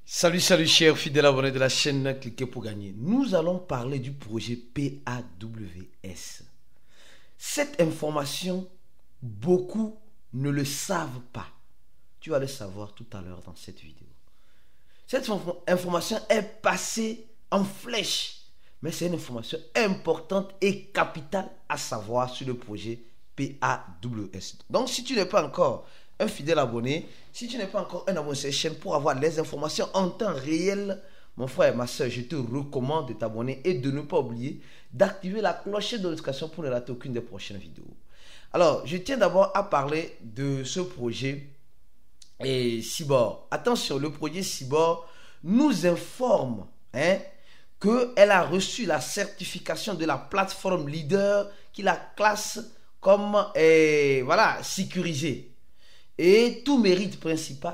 Salut, salut chers fidèles abonnés de la chaîne Cliquez pour gagner. Nous allons parler du projet PAWS. Cette information, beaucoup ne le savent pas. Tu vas le savoir tout à l'heure dans cette vidéo. Cette information est passée en flèche, mais c'est une information importante et capitale à savoir sur le projet PAWS. Donc si tu n'es pas encore un fidèle abonné, si tu n'es pas encore un abonné de cette chaîne pour avoir les informations en temps réel, mon frère et ma soeur, je te recommande de t'abonner et de ne pas oublier d'activer la cloche de notification pour ne rater aucune des prochaines vidéos. Alors, je tiens d'abord à parler de ce projet Cyborg. Attention, le projet Cyborg nous informe qu'elle a reçu la certification de la plateforme leader qui la classe comme sécurisée. Et tous les mérites principaux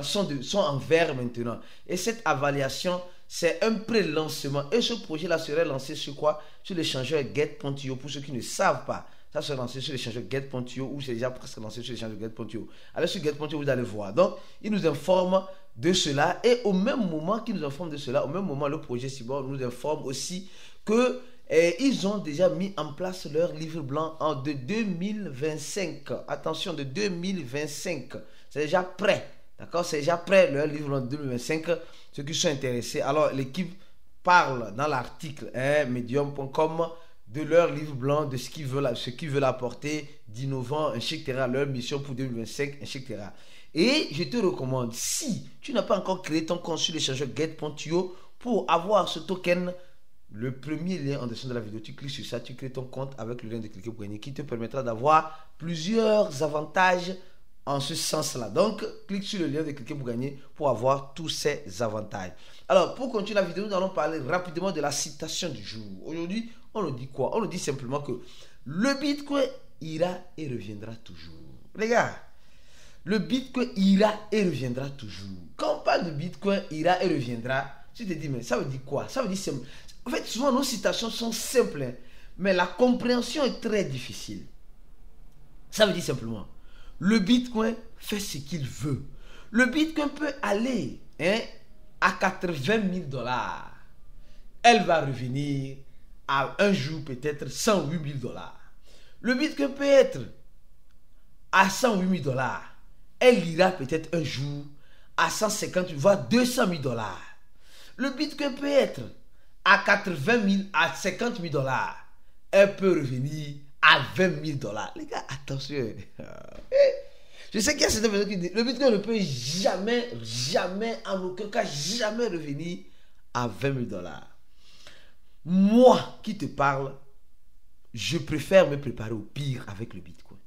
sont en vert maintenant. Et cette évaluation, c'est un pré-lancement. Et ce projet-là serait lancé sur quoi? Sur l'échangeur Get.io. Pour ceux qui ne savent pas, ça serait lancé sur l'échangeur Get.io ou c'est déjà presque lancé sur l'échangeur Get.io. Allez sur Get.io, vous allez voir. Donc, il nous informe de cela. Et au même moment qu'il nous informe de cela, au même moment, le projet Cyborg nous informe aussi que ils ont déjà mis en place leur livre blanc de 2025. Attention, de 2025. C'est déjà prêt. D'accord? C'est déjà prêt leur livre blanc de 2025. Ceux qui sont intéressés. Alors, l'équipe parle dans l'article medium.com de leur livre blanc, de ce qu'ils veulent apporter d'innovant, etc. Leur mission pour 2025, etc. Et je te recommande, si tu n'as pas encore créé ton compte sur l'échangeur Get.io pour avoir ce token, le premier lien en dessous de la vidéo, tu cliques sur ça, tu crées ton compte avec le lien de Cliquez pour gagner qui te permettra d'avoir plusieurs avantages en ce sens-là. Donc, clique sur le lien de Cliquez pour gagner pour avoir tous ces avantages. Alors, pour continuer la vidéo, nous allons parler rapidement de la citation du jour. Aujourd'hui, on nous dit quoi? On nous dit simplement que le Bitcoin ira et reviendra toujours. Les gars, le Bitcoin ira et reviendra toujours. Quand on parle de Bitcoin ira et reviendra, tu te dis, mais ça veut dire quoi? Ça veut dire simple. En fait, souvent nos citations sont simples, mais la compréhension est très difficile. Ça veut dire simplement, le Bitcoin fait ce qu'il veut. Le Bitcoin peut aller à 80 000 $. Elle va revenir à un jour peut-être 108 000 $. Le Bitcoin peut être à 108 000 $. Elle ira peut-être un jour à 150 000, voire 200 000 $. Le Bitcoin peut être à 80 000, à 50 000 $. Elle peut revenir à 20 000 $. Les gars, attention. Je sais qu'il y a certaines personnes qui disent le Bitcoin ne peut jamais, en aucun cas, jamais revenir à 20 000 $. Moi qui te parle, je préfère me préparer au pire avec le Bitcoin.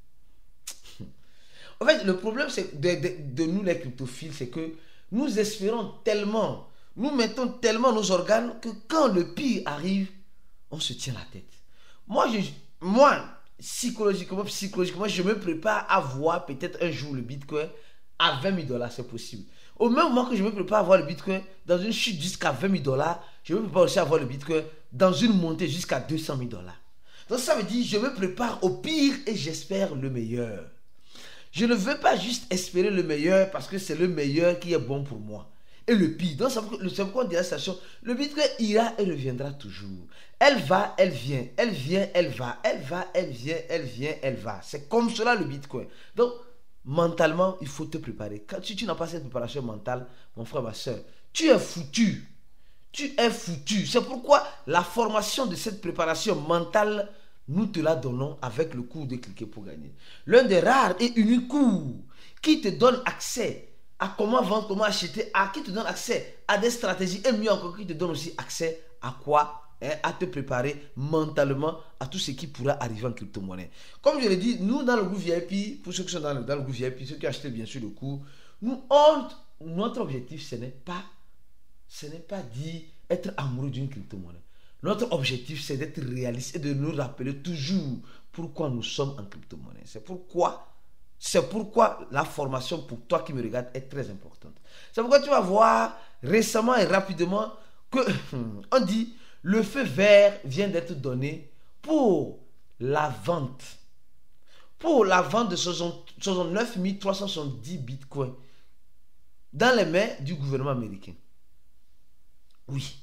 En fait, le problème c'est de nous les cryptophiles, c'est que nous espérons tellement, nous mettons tellement nos organes que quand le pire arrive, on se tient la tête. Moi, psychologiquement, je me prépare à voir peut-être un jour le Bitcoin à 20 000 $, c'est possible. Au même moment que je me prépare à voir le Bitcoin dans une chute jusqu'à 20 000 $, je me prépare aussi à voir le Bitcoin dans une montée jusqu'à 200 000 $. Donc ça veut dire, je me prépare au pire et j'espère le meilleur. Je ne veux pas juste espérer le meilleur parce que c'est le meilleur qui est bon pour moi. Et le pire, donc c'est pourquoi on dit à la station, le Bitcoin ira et reviendra toujours. Elle va, elle vient, elle vient, elle va, elle va, elle vient, elle vient, elle va. C'est comme cela le Bitcoin. Donc, mentalement, il faut te préparer. Si tu n'as pas cette préparation mentale, mon frère, ma soeur, tu es foutu. Tu es foutu. C'est pourquoi la formation de cette préparation mentale, nous te la donnons avec le cours de Cliquez pour gagner. L'un des rares et uniques cours qui te donne accès à comment vendre, comment acheter, qui te donne accès à des stratégies et mieux encore qui te donne aussi accès à quoi? À te préparer mentalement à tout ce qui pourra arriver en crypto-monnaie. Comme je l'ai dit, nous dans le groupe VIP, pour ceux qui sont dans le groupe VIP, ceux qui achètent bien sûr le cours, notre objectif ce n'est pas d'être amoureux d'une crypto-monnaie. Notre objectif c'est d'être réaliste et de nous rappeler toujours pourquoi nous sommes en crypto-monnaie. C'est pourquoi la formation pour toi qui me regarde est très importante. C'est pourquoi tu vas voir récemment et rapidement que on dit le feu vert vient d'être donné pour la vente. Pour la vente de 69 370 bitcoins dans les mains du gouvernement américain. Oui.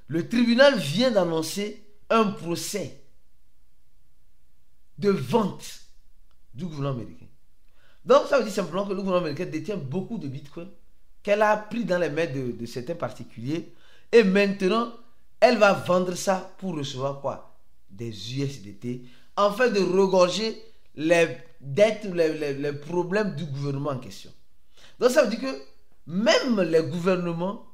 Le tribunal vient d'annoncer un procès de vente du gouvernement américain. Donc, ça veut dire simplement que le gouvernement américain détient beaucoup de bitcoins qu'elle a pris dans les mains de certains particuliers. Et maintenant, elle va vendre ça pour recevoir quoi? Des USDT, afin de regorger les dettes, les problèmes du gouvernement en question. Donc, ça veut dire que même les gouvernements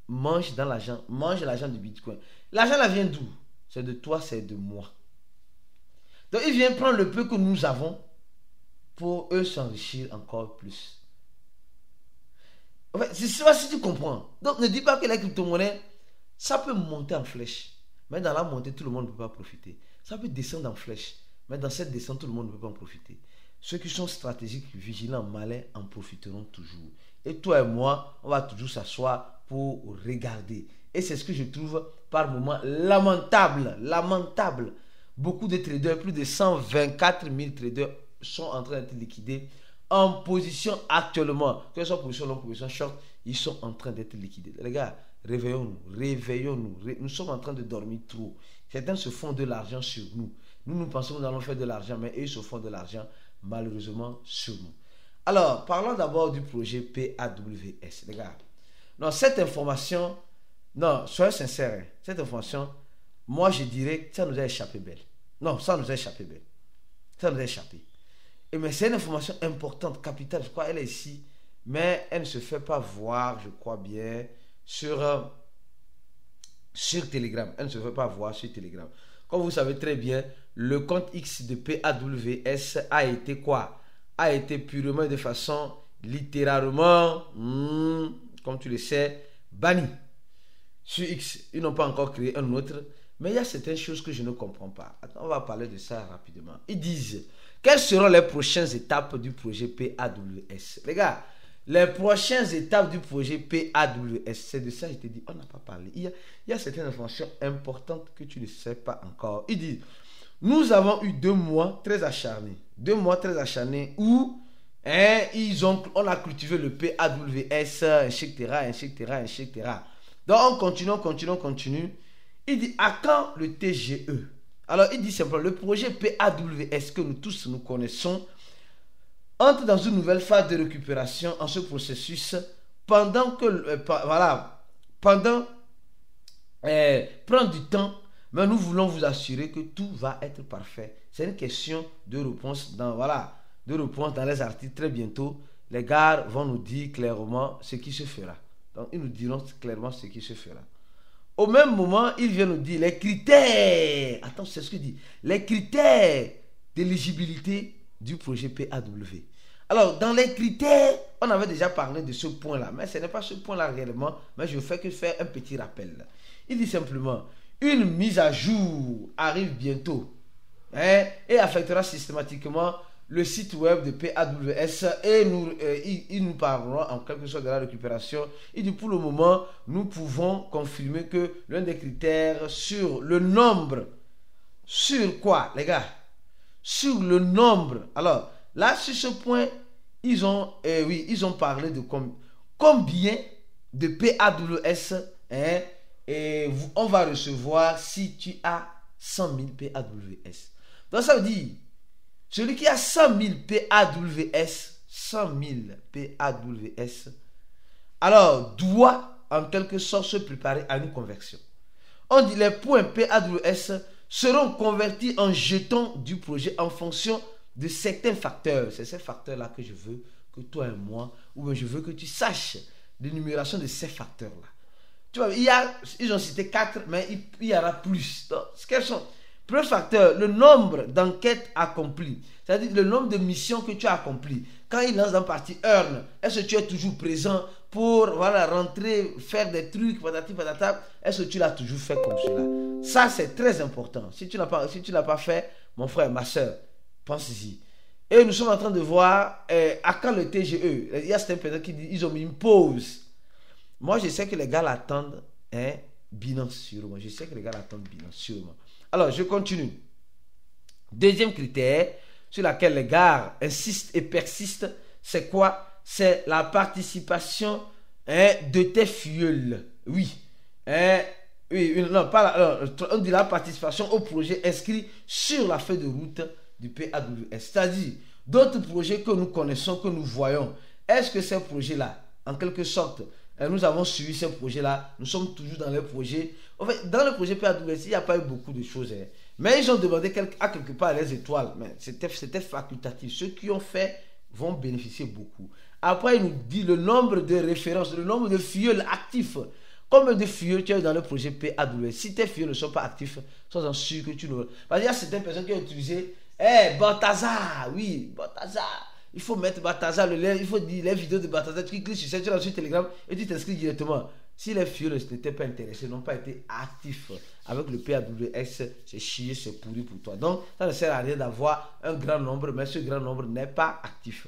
mangent l'argent du bitcoin. L'argent là vient d'où? C'est de toi, c'est de moi. Donc, ils viennent prendre le peu que nous avons pour eux s'enrichir encore plus. En fait, c'est ça si tu comprends. Donc, ne dis pas que les crypto-monnaies, ça peut monter en flèche. Mais dans la montée, tout le monde ne peut pas profiter. Ça peut descendre en flèche. Mais dans cette descente, tout le monde ne peut pas en profiter. Ceux qui sont stratégiques, vigilants, malins, en profiteront toujours. Et toi et moi, on va toujours s'asseoir pour regarder. Et c'est ce que je trouve par moments lamentable. Lamentable. Beaucoup de traders, plus de 124 000 traders sont en train d'être liquidés en position actuellement. Que ce soit position long, position short, ils sont en train d'être liquidés. Les gars, réveillons-nous, réveillons-nous. Nous sommes en train de dormir trop. Certains se font de l'argent sur nous. Nous pensons que nous allons faire de l'argent, mais eux se font de l'argent malheureusement sur nous. Alors, parlons d'abord du projet PAWS, les gars. Non, cette information, non, soyez sincères, cette information, moi je dirais que ça nous a échappé belle. Non, ça nous a échappé belle. Ça nous a échappé. Mais c'est une information importante, capitale, je crois, elle est ici, mais elle ne se fait pas voir, je crois bien, sur Telegram. Elle ne se fait pas voir sur Telegram. Comme vous savez très bien, le compte X de PAWS a été quoi? A été purement de façon littéralement, comme tu le sais, banni. Sur X, ils n'ont pas encore créé un autre. Mais il y a certaines choses que je ne comprends pas. Attends, on va parler de ça rapidement. Ils disent, quelles seront les prochaines étapes du projet PAWS? Les gars, les prochaines étapes du projet PAWS, c'est de ça que je te dis, on n'a pas parlé. Il y a certaines informations importantes que tu ne sais pas encore. Ils disent, nous avons eu 2 mois très acharnés. 2 mois très acharnés où on a cultivé le PAWS, etc. Donc on continue. Il dit, à quand le TGE? Alors il dit simplement, le projet PAWS que nous tous nous connaissons entre dans une nouvelle phase de récupération en ce processus prendre du temps, mais nous voulons vous assurer que tout va être parfait. C'est une question de réponse dans les articles très bientôt. Les gars vont nous dire clairement ce qui se fera. Donc ils nous diront clairement ce qui se fera. Au même moment, il vient nous dire les critères. Attends, c'est ce qu'il dit. Les critères d'éligibilité du projet PAW. Alors, dans les critères, on avait déjà parlé de ce point-là, mais ce n'est pas ce point-là réellement, mais je ne fais que faire un petit rappel. Il dit simplement, une mise à jour arrive bientôt et affectera systématiquement le site web de PAWS et ils nous parleront en quelque sorte de la récupération. Il dit pour le moment, nous pouvons confirmer que l'un des critères sur le nombre, sur quoi les gars? Sur le nombre. Alors là, sur ce point, ils ont parlé de combien de PAWS et on va recevoir si tu as 100 000 PAWS. Donc ça veut dire, celui qui a 100 000 PAWS, alors doit en quelque sorte se préparer à une conversion. On dit les points PAWS seront convertis en jetons du projet en fonction de certains facteurs. C'est ces facteurs-là que je veux que toi et moi, ou bien je veux que tu saches l'énumération de ces facteurs-là. Tu vois, ils ont cité 4, mais il y aura plus. Donc, quels sont? Premier facteur, le nombre d'enquêtes accomplies. C'est-à-dire le nombre de missions que tu as accomplies. Quand ils lancent dans partie Earn, est-ce que tu es toujours présent pour rentrer, faire des trucs, patati patata? Est-ce que tu l'as toujours fait comme cela? Ça, c'est très important. Si tu n'as pas fait, mon frère, ma soeur, pense-y. Et nous sommes en train de voir à quand le TGE. Il y a certaines personnes qui disent ils ont mis une pause. Moi, je sais que les gars l'attendent Binance sûrement. Je sais que les gars l'attendent Binance sûrement. Alors, je continue. Deuxième critère sur lequel les gars insistent et persistent, c'est quoi? c'est la participation de tes filleuls. Oui. Oui, non, pas on dit la participation au projet inscrit sur la feuille de route du PAWS. C'est-à-dire, d'autres projets que nous connaissons, que nous voyons, est-ce que ces projets-là, en quelque sorte, nous avons suivi ces projets-là, nous sommes toujours dans les projets. En fait, dans le projet PAWS, il n'y a pas eu beaucoup de choses. Mais ils ont demandé à quelque part les étoiles. Mais c'était facultatif. Ceux qui ont fait vont bénéficier beaucoup. Après, il nous dit le nombre de références, le nombre de filleuls actifs. Combien de filleuls tu as dans le projet PAWS? Si tes filleuls ne sont pas actifs, sois-en sûr que tu ne... Parce qu'il y a certaines personnes qui ont utilisé Balthazar, oui, Balthazar. Il faut mettre Balthazar, il faut dire les vidéos de Balthazar. Tu cliques sur ça, tu vas sur Telegram et tu t'inscris directement. Si les filleuls n'étaient pas intéressés, n'ont pas été actifs avec le PAWS, c'est chier, c'est pourri pour toi. Donc, ça ne sert à rien d'avoir un grand nombre, mais ce grand nombre n'est pas actif.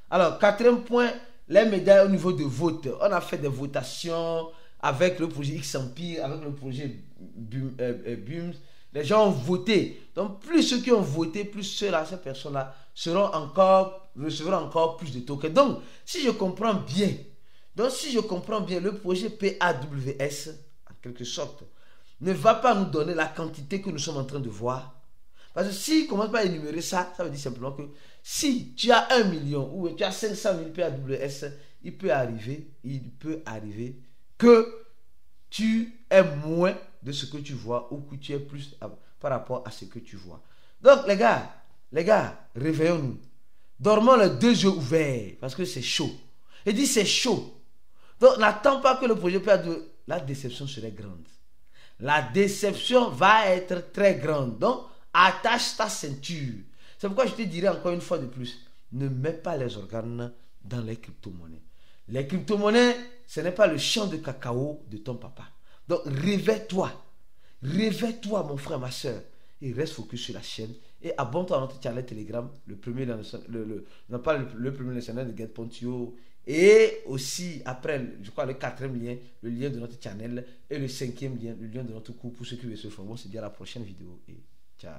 Alors, quatrième point, les médailles au niveau de vote. On a fait des votations avec le projet X-Empire, avec le projet BUMS. Les gens ont voté. Donc, plus ceux qui ont voté, plus ceux-là, ces personnes-là, recevront encore plus de tokens. Donc, si je comprends bien, le projet PAWS, en quelque sorte, ne va pas nous donner la quantité que nous sommes en train de voir. Parce que s'il commence par énumérer ça, ça veut dire simplement que si tu as 1 million ou tu as 500 000 PAWS, il peut arriver que tu aies moins de ce que tu vois ou que tu aies plus par rapport à ce que tu vois. Donc les gars, réveillons-nous. Dormons les deux yeux ouverts parce que c'est chaud. Il dit c'est chaud. Donc n'attends pas que le projet PAWS, la déception serait grande. La déception va être très grande. Donc attache ta ceinture. C'est pourquoi je te dirais encore une fois de plus, ne mets pas les organes dans les crypto-monnaies. Les crypto-monnaies, ce n'est pas le champ de cacao de ton papa. Donc réveille-toi. Réveille-toi mon frère, ma soeur. Et reste focus sur la chaîne. Et abonne-toi à notre channel Telegram. Le premier dans le premier channel de Get.io. Et aussi, après, je crois, le quatrième lien, le lien de notre channel. Et le cinquième lien, le lien de notre cours pour ceux qui veulent se former. On se dit à la prochaine vidéo. Et ciao.